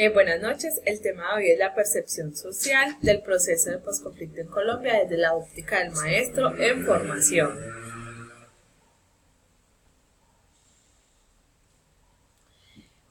Buenas noches, el tema de hoy es la percepción social del proceso de posconflicto en Colombia desde la óptica del maestro en formación.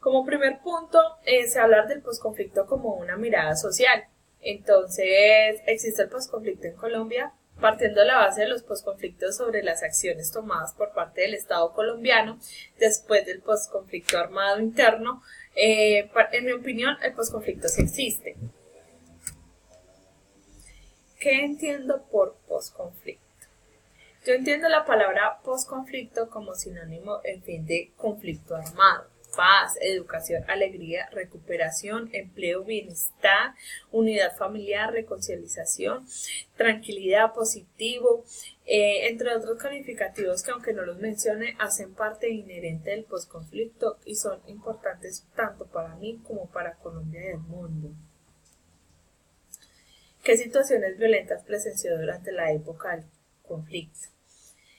Como primer punto, se hablar del posconflicto como una mirada social. Entonces, existe el posconflicto en Colombia partiendo de la base de los posconflictos sobre las acciones tomadas por parte del Estado colombiano después del posconflicto armado interno. En mi opinión, el posconflicto sí existe. ¿Qué entiendo por posconflicto? Yo entiendo la palabra posconflicto como sinónimo, en fin, de conflicto armado, paz, educación, alegría, recuperación, empleo, bienestar, unidad familiar, reconciliación, tranquilidad, positivo, entre otros calificativos que, aunque no los mencione, hacen parte inherente del posconflicto y son importantes tanto para mí como para Colombia y el mundo. ¿Qué situaciones violentas presenció durante la época del conflicto?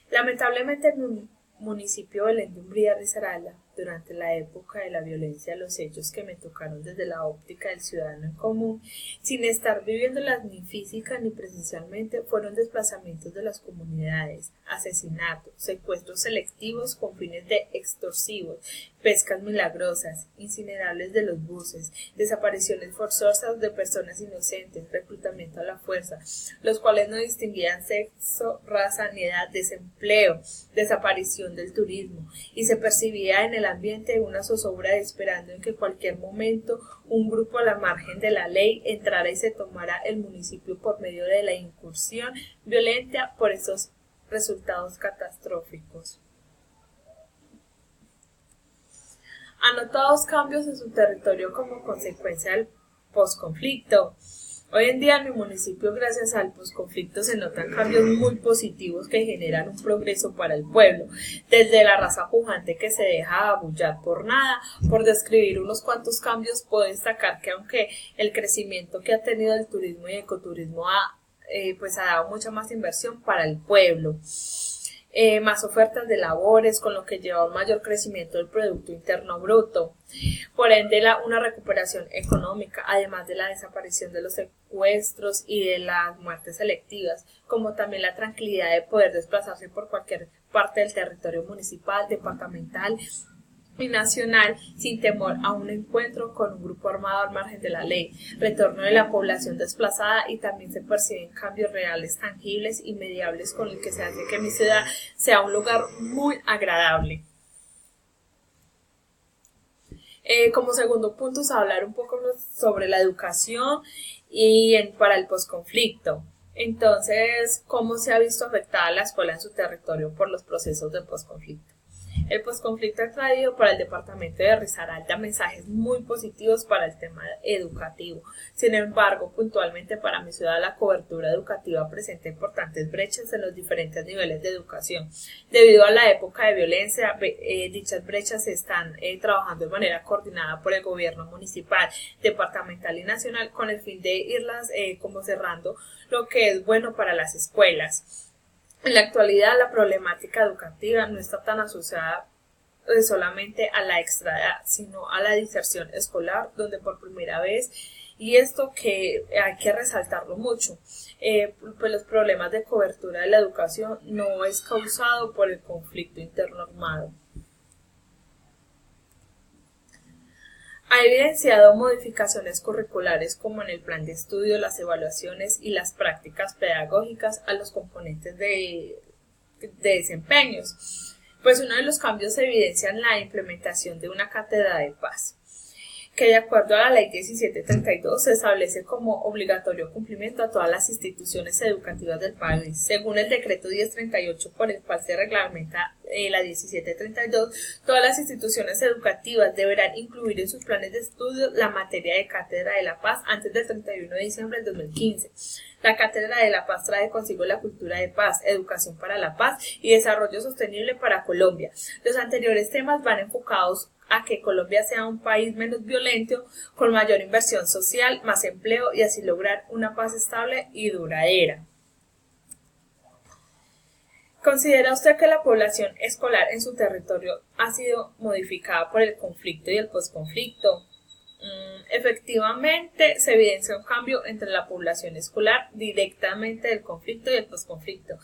Lamentablemente en un municipio de Belén de Umbría, Risaralda, durante la época de la violencia, los hechos que me tocaron desde la óptica del ciudadano en común, sin estar viviéndolas ni física ni presencialmente, fueron desplazamientos de las comunidades, asesinatos, secuestros selectivos con fines de extorsivos, pescas milagrosas, incinerables de los buses, desapariciones forzosas de personas inocentes, reclutamiento a la fuerza, los cuales no distinguían sexo, raza ni edad, desempleo, desaparición del turismo, y se percibía en el ambiente una zozobra esperando en que cualquier momento un grupo a la margen de la ley entrara y se tomara el municipio por medio de la incursión violenta por esos resultados catastróficos. ¿Ha notado cambios en su territorio como consecuencia del posconflicto? Hoy en día en mi municipio, gracias al posconflicto, se notan cambios muy positivos que generan un progreso para el pueblo, desde la raza pujante que se deja abullar por nada. Por describir unos cuantos cambios, puedo destacar que aunque el crecimiento que ha tenido el turismo y el ecoturismo ha dado mucha más inversión para el pueblo. Más ofertas de labores, con lo que lleva a un mayor crecimiento del Producto Interno Bruto. Por ende, una recuperación económica, además de la desaparición de los secuestros y de las muertes selectivas, como también la tranquilidad de poder desplazarse por cualquier parte del territorio municipal, departamental y nacional sin temor a un encuentro con un grupo armado al margen de la ley, retorno de la población desplazada, y también se perciben cambios reales, tangibles y mediables con el que se hace que mi ciudad sea un lugar muy agradable. Como segundo punto, es hablar un poco sobre la educación para el posconflicto. Entonces, ¿cómo se ha visto afectada la escuela en su territorio por los procesos de posconflicto? El posconflicto ha traído para el departamento de Risaralda mensajes muy positivos para el tema educativo. Sin embargo, puntualmente para mi ciudad, la cobertura educativa presenta importantes brechas en los diferentes niveles de educación. Debido a la época de violencia, dichas brechas se están trabajando de manera coordinada por el gobierno municipal, departamental y nacional con el fin de irlas como cerrando, lo que es bueno para las escuelas. En la actualidad, la problemática educativa no está tan asociada solamente a la extraedad, sino a la diserción escolar, donde por primera vez, y esto que hay que resaltarlo mucho, pues los problemas de cobertura de la educación no es causado por el conflicto interno armado. Ha evidenciado modificaciones curriculares como en el plan de estudio, las evaluaciones y las prácticas pedagógicas a los componentes de desempeños. Pues uno de los cambios se evidencia en la implementación de una cátedra de paz, que de acuerdo a la ley 1732 se establece como obligatorio cumplimiento a todas las instituciones educativas del país. Según el decreto 1038 por el cual se reglamenta la 1732, todas las instituciones educativas deberán incluir en sus planes de estudio la materia de Cátedra de la Paz antes del 31 de diciembre del 2015. La Cátedra de la Paz trae consigo la cultura de paz, educación para la paz y desarrollo sostenible para Colombia. Los anteriores temas van enfocados a que Colombia sea un país menos violento, con mayor inversión social, más empleo y así lograr una paz estable y duradera. ¿Considera usted que la población escolar en su territorio ha sido modificada por el conflicto y el posconflicto? Efectivamente, se evidencia un cambio entre la población escolar directamente del conflicto y el posconflicto,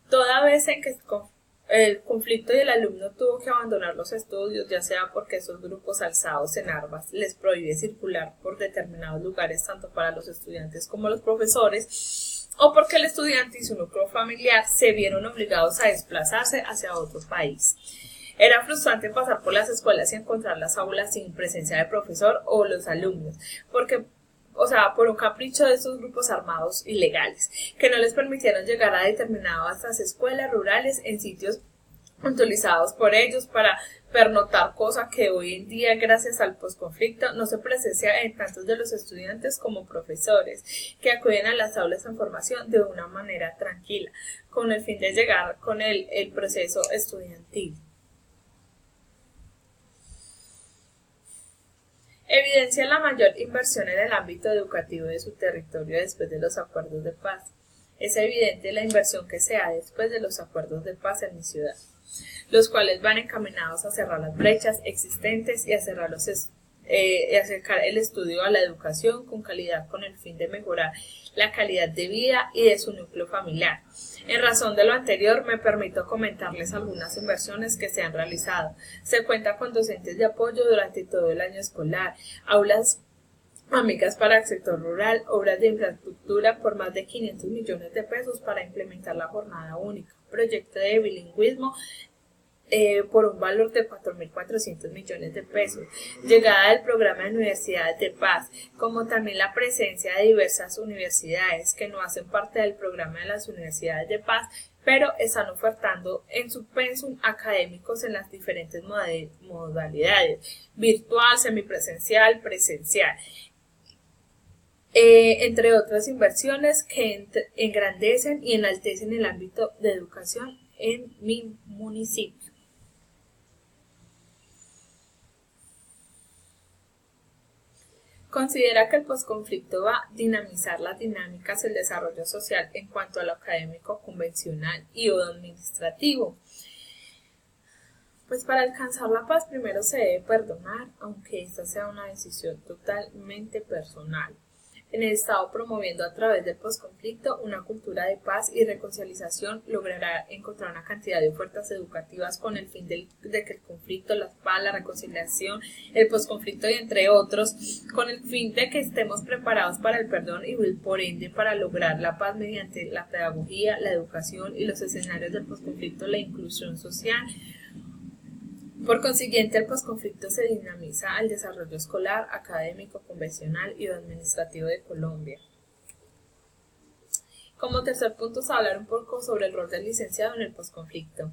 toda vez en que el conflicto y el alumno tuvo que abandonar los estudios, ya sea porque esos grupos alzados en armas les prohíbe circular por determinados lugares tanto para los estudiantes como los profesores, o porque el estudiante y su núcleo familiar se vieron obligados a desplazarse hacia otro país. Era frustrante pasar por las escuelas y encontrar las aulas sin presencia de profesor o los alumnos, porque por un capricho de estos grupos armados ilegales, que no les permitieron llegar a determinadas escuelas rurales en sitios utilizados por ellos para pernotar, cosa que hoy en día, gracias al posconflicto, no se presencia en tantos de los estudiantes como profesores, que acuden a las aulas en formación de una manera tranquila, con el fin de llegar con el proceso estudiantil. Evidencia la mayor inversión en el ámbito educativo de su territorio después de los acuerdos de paz. Es evidente la inversión que se da después de los acuerdos de paz en mi ciudad, los cuales van encaminados a cerrar las brechas existentes y a cerrar acercar el estudio a la educación con calidad con el fin de mejorar la calidad de vida y de su núcleo familiar. En razón de lo anterior, me permito comentarles algunas inversiones que se han realizado. Se cuenta con docentes de apoyo durante todo el año escolar, aulas amigas para el sector rural, obras de infraestructura por más de 500 millones de pesos para implementar la jornada única, proyecto de bilingüismo por un valor de 4.400 millones de pesos, llegada del programa de Universidades de Paz, como también la presencia de diversas universidades que no hacen parte del programa de las Universidades de Paz, pero están ofertando en su pensum académicos en las diferentes modalidades, virtual, semipresencial, presencial, entre otras inversiones que engrandecen y enaltecen el ámbito de educación en mi municipio. Considera que el posconflicto va a dinamizar las dinámicas del desarrollo social en cuanto a lo académico convencional y o administrativo. Pues para alcanzar la paz primero se debe perdonar, aunque esta sea una decisión totalmente personal. En el Estado, promoviendo a través del posconflicto una cultura de paz y reconciliación, logrará encontrar una cantidad de ofertas educativas con el fin de que el conflicto, la paz, la reconciliación, el posconflicto y entre otros, con el fin de que estemos preparados para el perdón y por ende para lograr la paz mediante la pedagogía, la educación y los escenarios del posconflicto, la inclusión social. Por consiguiente, el posconflicto se dinamiza al desarrollo escolar, académico, convencional y administrativo de Colombia. Como tercer punto, se va a hablar un poco sobre el rol del licenciado en el posconflicto.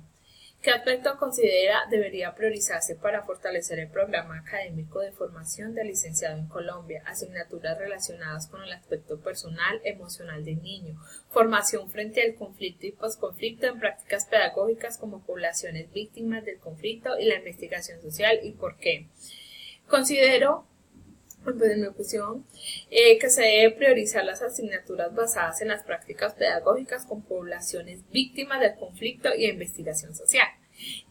¿Qué aspecto considera debería priorizarse para fortalecer el programa académico de formación del licenciado en Colombia? Asignaturas relacionadas con el aspecto personal, emocional del niño, formación frente al conflicto y posconflicto en prácticas pedagógicas como poblaciones víctimas del conflicto y la investigación social y por qué. Considero, en mi opinión, que se debe priorizar las asignaturas basadas en las prácticas pedagógicas con poblaciones víctimas del conflicto y investigación social,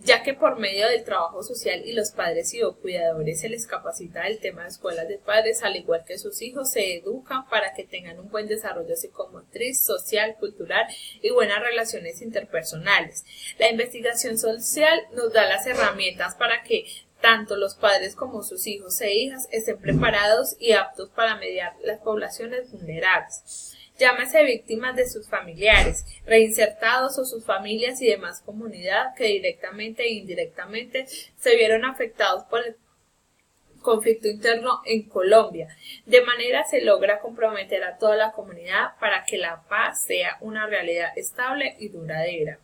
ya que por medio del trabajo social y los padres y o cuidadores se les capacita el tema de escuelas de padres, al igual que sus hijos se educan para que tengan un buen desarrollo psicomotriz, social, cultural y buenas relaciones interpersonales. La investigación social nos da las herramientas para que tanto los padres como sus hijos e hijas estén preparados y aptos para mediar las poblaciones vulnerables. Llámese víctimas de sus familiares, reinsertados o sus familias y demás comunidad que directamente e indirectamente se vieron afectados por el conflicto interno en Colombia. De manera se logra comprometer a toda la comunidad para que la paz sea una realidad estable y duradera.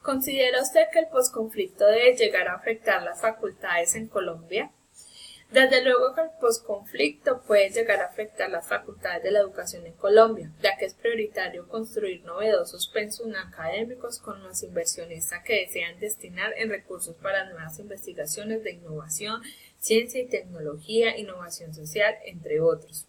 ¿Considera usted que el posconflicto debe llegar a afectar las facultades en Colombia? Desde luego que el posconflicto puede llegar a afectar las facultades de la educación en Colombia, ya que es prioritario construir novedosos pensum académicos con los inversionistas que desean destinar en recursos para nuevas investigaciones de innovación, ciencia y tecnología, innovación social, entre otros.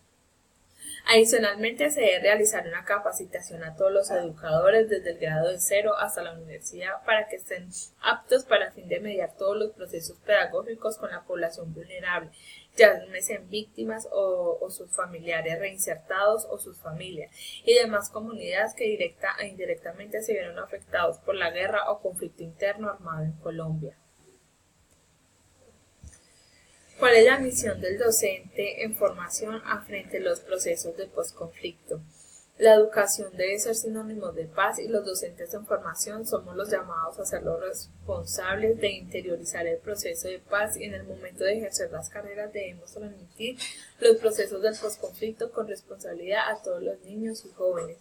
Adicionalmente, se debe realizar una capacitación a todos los educadores desde el grado de 0 hasta la universidad para que estén aptos para el fin de mediar todos los procesos pedagógicos con la población vulnerable, ya sean víctimas o sus familiares reinsertados o sus familias, y demás comunidades que directa e indirectamente se vieron afectados por la guerra o conflicto interno armado en Colombia. ¿Cuál es la misión del docente en formación frente a los procesos de posconflicto? La educación debe ser sinónimo de paz y los docentes en formación somos los llamados a ser los responsables de interiorizar el proceso de paz y en el momento de ejercer las carreras debemos transmitir los procesos del posconflicto con responsabilidad a todos los niños y jóvenes,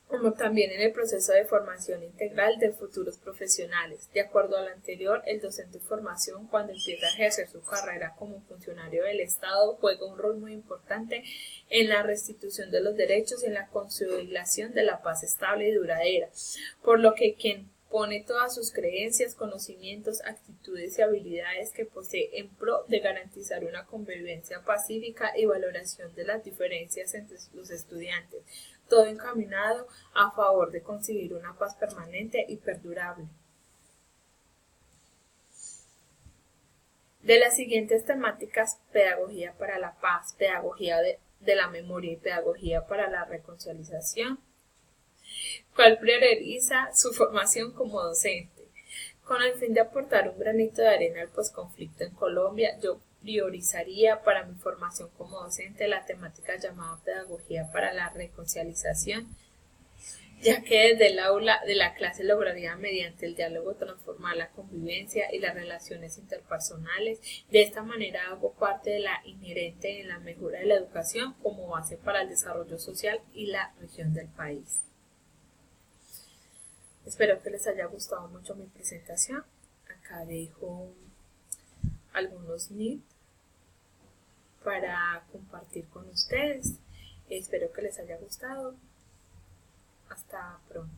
como también en el proceso de formación integral de futuros profesionales. De acuerdo a lo anterior, el docente en formación, cuando empieza a ejercer su carrera como funcionario del Estado, juega un rol muy importante en la restitución de los derechos y en la consolidación de la paz estable y duradera, por lo que quien pone todas sus creencias, conocimientos, actitudes y habilidades que posee en pro de garantizar una convivencia pacífica y valoración de las diferencias entre los estudiantes, todo encaminado a favor de conseguir una paz permanente y perdurable. De las siguientes temáticas: pedagogía para la paz, pedagogía de la memoria y pedagogía para la reconciliación, ¿cuál prioriza su formación como docente? Con el fin de aportar un granito de arena al posconflicto en Colombia, yo priorizaría para mi formación como docente la temática llamada pedagogía para la reconciliación, ya que desde el aula de la clase lograría mediante el diálogo transformar la convivencia y las relaciones interpersonales. De esta manera hago parte de la inherente en la mejora de la educación como base para el desarrollo social y la región del país. Espero que les haya gustado mucho mi presentación. Acá dejo algunos NIT para compartir con ustedes. Espero que les haya gustado. Hasta pronto.